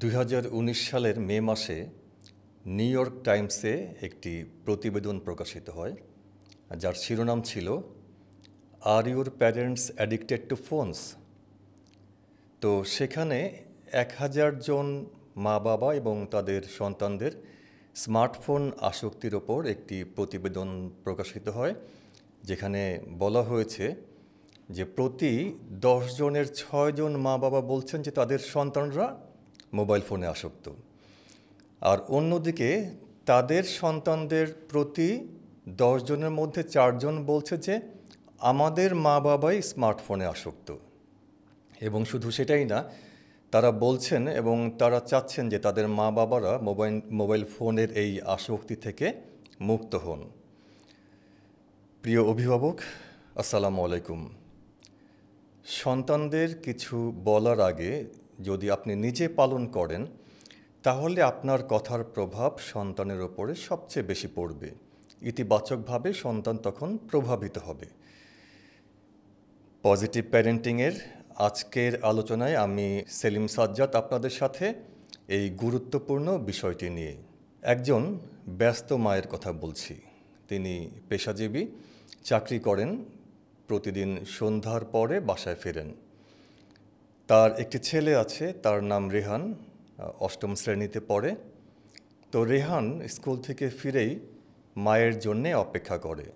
2019 সালের মে মাসে new York টাইমসে একটি প্রতিবেদন প্রকাশিত হয় যার শিরোনাম ছিল are your parents addicted to phones. তো সেখানে 1000 জন মা বাবা এবং তাদের সন্তানদের স্মার্টফোন আসক্তির ওপর একটি প্রতিবেদন প্রকাশিত হয়, যেখানে বলা হয়েছে যে প্রতি 10 জনের 6 জন মা বাবা বলছেন যে তাদের সন্তানরা মোবাইল ফোনে আসক্ত, আর অন্যদিকে তাদের সন্তানদের প্রতি 10 জনের মধ্যে 4 জন বলছে যে আমাদের মা বাবাই স্মার্টফোনে আসক্ত। এবং শুধু সেটাই না, তারা বলছেন এবং তারা চাচ্ছেন যে তাদের মা বাবারা মোবাইল ফোনের এই আসক্তি থেকে মুক্ত হন। প্রিয় অভিভাবক, আসসালামু আলাইকুম। সন্তানদের কিছু বলার আগে যদি আপনি নিজে পালন করেন, তাহলে আপনার কথার প্রভাব সন্তানের ওপরে সবচেয়ে বেশি পড়বে। ইতিবাচকভাবে সন্তান তখন প্রভাবিত হবে। পজিটিভ প্যারেন্টিংয়ের আজকের আলোচনায় আমি সেলিম সাজ্জাদ আপনাদের সাথে এই গুরুত্বপূর্ণ বিষয়টি নিয়ে। একজন ব্যস্ত মায়ের কথা বলছি। তিনি পেশাজীবী, চাকরি করেন, প্রতিদিন সন্ধ্যার পরে বাসায় ফেরেন। তার একটি ছেলে আছে, তার নাম রেহান, 8ম শ্রেণীতে পড়ে। তো রেহান স্কুল থেকে ফিরেই মায়ের জন্যে অপেক্ষা করে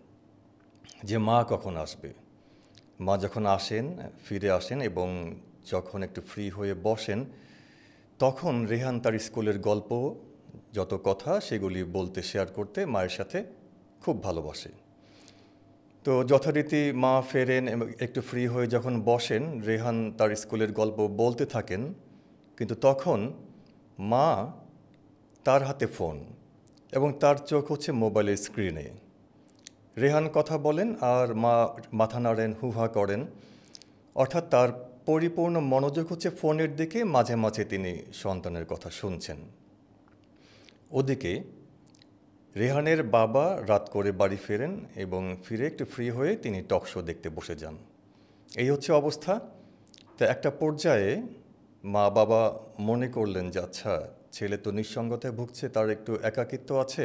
যে মা কখন আসবে। মা যখন ফিরে আসেন এবং যখন একটু ফ্রি হয়ে বসেন, তখন রেহান তার স্কুলের গল্প, যত কথা সেগুলি বলতে শেয়ার করতে মায়ের সাথে খুব ভালোবাসে। তো যথারীতি মা ফেরেন এবং একটু ফ্রি হয়ে যখন বসেন, রেহান তার স্কুলের গল্প বলতে থাকেন, কিন্তু তখন মা তার হাতে ফোন এবং তার চোখ হচ্ছে মোবাইলের স্ক্রিনে। রেহান কথা বলেন আর মা মাথা নাড়েন, হুহা করেন, অর্থাৎ তার পরিপূর্ণ মনোযোগ হচ্ছে ফোনের দিকে। মাঝে মাঝে তিনি সন্তানের কথা শুনছেন। ওদিকে রেহানের বাবা রাত করে বাড়ি ফেরেন এবং ফিরে একটু ফ্রি হয়ে তিনি টক শো দেখতে বসে যান। এই হচ্ছে অবস্থা। তা একটা পর্যায়ে মা বাবা মনে করলেন যে আচ্ছা, ছেলে তো নিঃসঙ্গতায় ভুগছে, তার একটু একাকিত্ব আছে,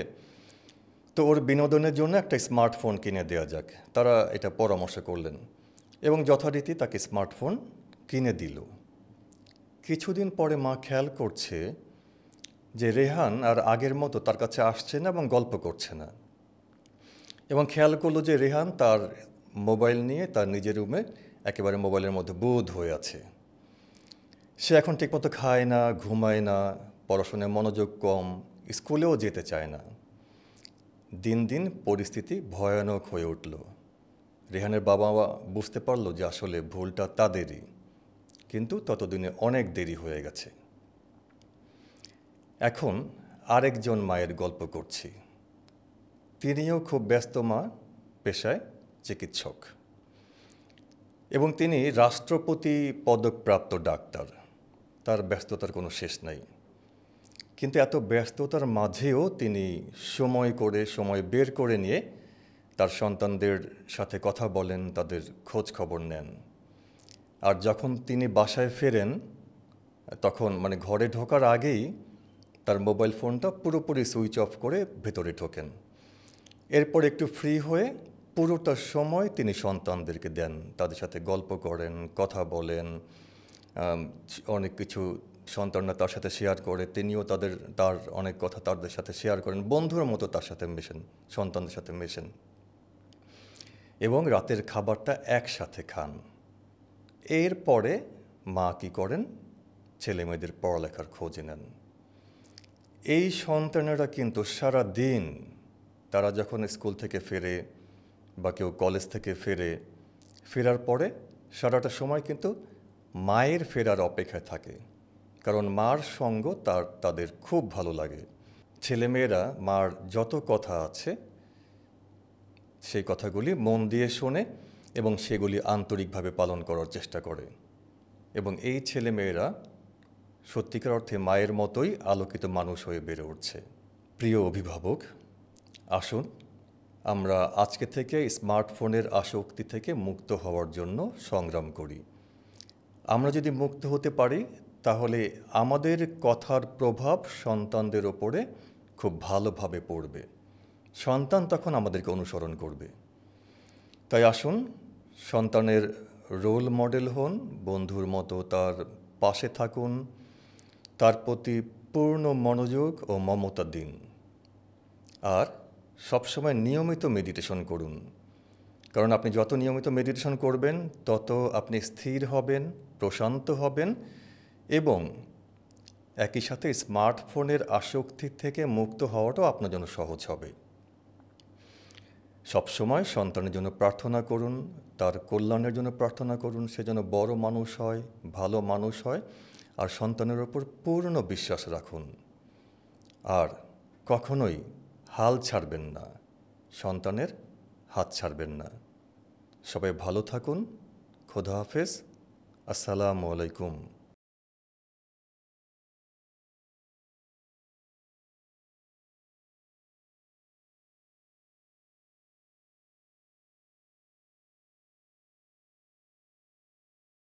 তো ওর বিনোদনের জন্য একটা স্মার্টফোন কিনে দেওয়া যাক। তারা এটা পরামর্শ করলেন এবং যথারীতি তাকে স্মার্টফোন কিনে দিল। কিছুদিন পরে মা খেয়াল করছে যে রেহান আর আগের মতো তার কাছে আসছে না এবং গল্প করছে না, এবং খেয়াল করলো যে রেহান তার মোবাইল নিয়ে তার নিজের রুমে একেবারে মোবাইলের মধ্যে বোধ হয়ে আছে। সে এখন ঠিকমতো খায় না, ঘুমায় না, পড়াশোনায় মনোযোগ কম, স্কুলেও যেতে চায় না। দিন দিন পরিস্থিতি ভয়ানক হয়ে উঠল। রেহানের বাবা মা বুঝতে পারলো যে আসলে ভুলটা তাদেরই, কিন্তু ততদিনে অনেক দেরি হয়ে গেছে। এখন আরেকজন মায়ের গল্প করছি। তিনিও খুব ব্যস্ত মা, পেশায় চিকিৎসক, এবং তিনি রাষ্ট্রপতি পদকপ্রাপ্ত ডাক্তার। তার ব্যস্ততার কোনো শেষ নাই, কিন্তু এত ব্যস্ততার মাঝেও তিনি সময় বের করে নিয়ে তার সন্তানদের সাথে কথা বলেন, তাদের খোঁজ খবর নেন। আর যখন তিনি বাসায় ফেরেন, তখন ঘরে ঢোকার আগেই তার মোবাইল ফোনটা পুরোপুরি সুইচ অফ করে ভেতরে ঢোকেন। এরপর একটু ফ্রি হয়ে পুরোটা সময় তিনি সন্তানদেরকে দেন, তাদের সাথে গল্প করেন, কথা বলেন, অনেক কিছু সন্তানরা তার সাথে শেয়ার করে, তিনিও তার অনেক কথা তাদের সাথে শেয়ার করেন, বন্ধুর মতো তার সাথে মেশেন, সন্তানদের সাথে মেশেন, এবং রাতের খাবারটা একসাথে খান। এরপরে মা কী করেন? ছেলে মেয়েদের পড়ালেখার খোঁজ নেন। এই সন্তানেরা কিন্তু সারা দিন, তারা যখন স্কুল থেকে ফেরে বা কেউ কলেজ থেকে ফেরার পরে সারাটা সময় কিন্তু মায়ের ফেরার অপেক্ষায় থাকে, কারণ মার সঙ্গ তাদের খুব ভালো লাগে। ছেলেমেয়েরা মার যত কথা আছে সেই কথাগুলি মন দিয়ে শোনে এবং সেগুলি আন্তরিকভাবে পালন করার চেষ্টা করে, এবং এই ছেলেমেয়েরা সত্যিকার অর্থে মায়ের মতোই আলোকিত মানুষ হয়ে বেড়ে উঠছে। প্রিয় অভিভাবক, আসুন আমরা আজকে থেকে স্মার্টফোনের আসক্তি থেকে মুক্ত হওয়ার জন্য সংগ্রাম করি। আমরা যদি মুক্ত হতে পারি, তাহলে আমাদের কথার প্রভাব সন্তানদের ওপরে খুব ভালোভাবে পড়বে। সন্তান তখন আমাদেরকে অনুসরণ করবে। তাই আসুন সন্তানের রোল মডেল হন, বন্ধুর মতো তার পাশে থাকুন, তার প্রতি পূর্ণ মনোযোগ ও মমতা দিন। আর সবসময় নিয়মিত মেডিটেশন করুন, কারণ আপনি যত নিয়মিত মেডিটেশন করবেন তত আপনি স্থির হবেন, প্রশান্ত হবেন এবং একই সাথে স্মার্টফোনের আসক্তি থেকে মুক্ত হওয়াটাও আপনার জন্য সহজ হবে। সবসময় সন্তানের জন্য প্রার্থনা করুন, তার কল্যাণের জন্য প্রার্থনা করুন, সে যেন বড় মানুষ হয়, ভালো মানুষ হয়, আর সন্তানের ওপর পূর্ণ বিশ্বাস রাখুন। আর কখনোই হাল ছাড়বেন না, সন্তানের হাত ছাড়বেন না। সবাই ভালো থাকুন। খোদা হাফেজ। আসসালামু আলাইকুম।